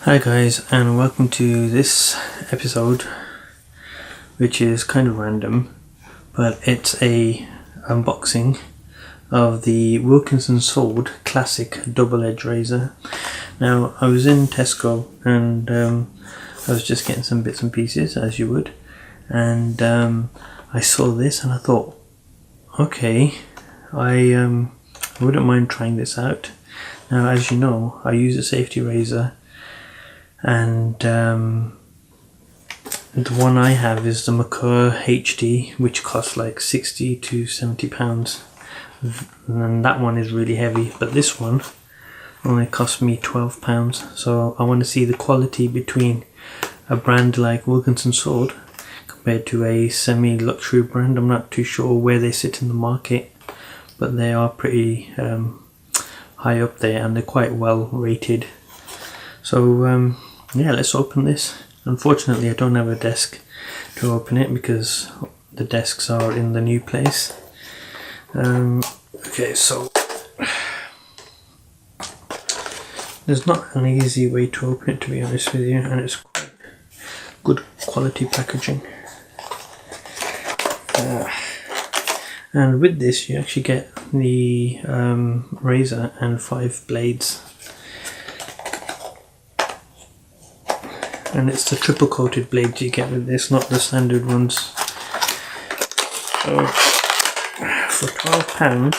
Hi guys, and welcome to this episode, which is kind of random, but it's a unboxing of the Wilkinson Sword classic double-edged razor. Now, I was in Tesco and I was just getting some bits and pieces, as you would, and I saw this and I thought, okay, I wouldn't mind trying this out. Now, as you know, I use a safety razor, and the one I have is the Macro HD, which costs like 60 to 70 pounds, and that one is really heavy, but this one only cost me 12 pounds. So I want to see the quality between a brand like Wilkinson Sword compared to a semi-luxury brand. I'm not too sure where they sit in the market, but they are pretty high up there and they're quite well rated. So yeah, let's open this. Unfortunately, I don't have a desk to open it because the desks are in the new place. Okay, so there's not an easy way to open it, to be honest with you, and it's quite good quality packaging. And with this, you actually get the razor and 5 blades. And it's the triple coated blades you get with this, not the standard ones. So for £12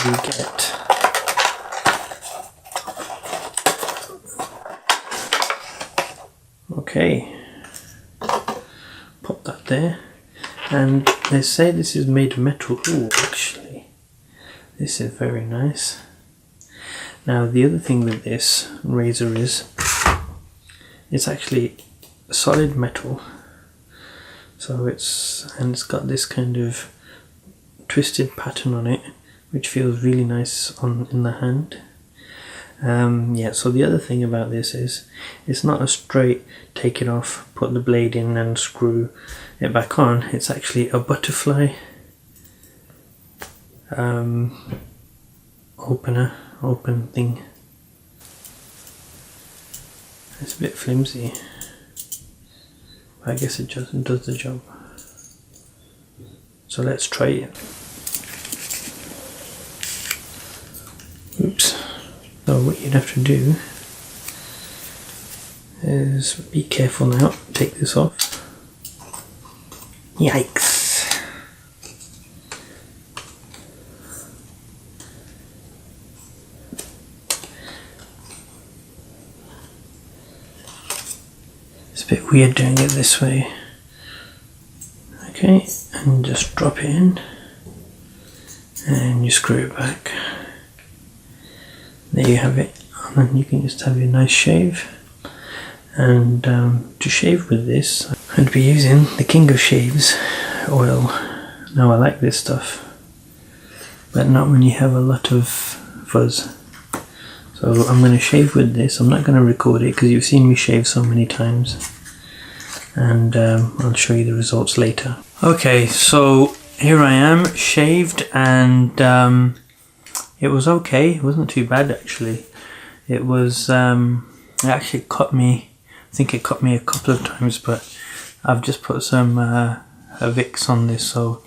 you get okay, pop that there, and they say this is made of metal. Ooh, actually this is very nice. Now, the other thing with this razor is it's actually solid metal, so it's got this kind of twisted pattern on it, which feels really nice in the hand. Yeah, so the other thing about this is it's not a straight take it off, put the blade in and screw it back on. It's actually a butterfly open thing. It's a bit flimsy, but I guess it just does the job. So let's try it. Oops. So what you'd have to do is be careful now. Take this off. Yikes. It's a bit weird doing it this way. Okay, and just drop it in and you screw it back. There you have it, and then you can just have a nice shave. And to shave with this, I'd be using the King of Shaves oil. Now, I like this stuff, but not when you have a lot of fuzz. So I'm going to shave with this. I'm not going to record it because you've seen me shave so many times, and I'll show you the results later. Okay, so here I am shaved, and it was okay. It wasn't too bad actually. It was it actually cut me. I think it cut me a couple of times, but I've just put some Vicks on this, so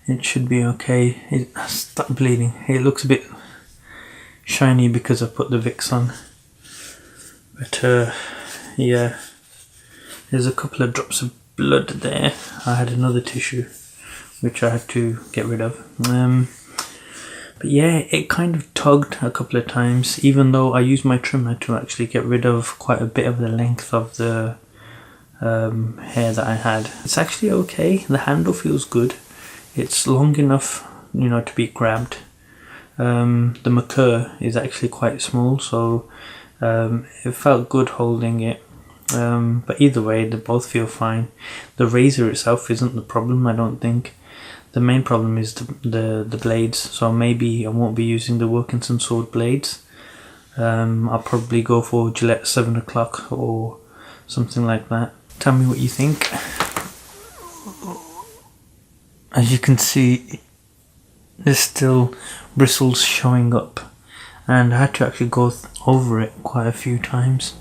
it should be okay. It stopped bleeding. It looks a bit shiny because I put the Vicks on, but yeah, there's a couple of drops of blood there. I had another tissue which I had to get rid of, but yeah, it kind of tugged a couple of times, even though I used my trimmer to actually get rid of quite a bit of the length of the hair that I had. It's actually okay. The handle feels good. It's long enough, you know, to be grabbed. The Macro is actually quite small, so it felt good holding it. But either way, they both feel fine. The razor itself isn't the problem, I don't think. The main problem is the blades, so maybe I won't be using the Wilkinson Sword blades. I'll probably go for Gillette 7 o'clock or something like that. Tell me what you think. As you can see, there's still bristles showing up and I had to actually go over it quite a few times.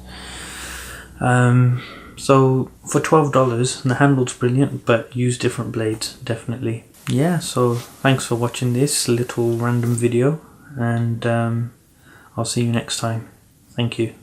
So for $12, the handle's brilliant, but use different blades, definitely. Yeah, so thanks for watching this little random video, and I'll see you next time. Thank you.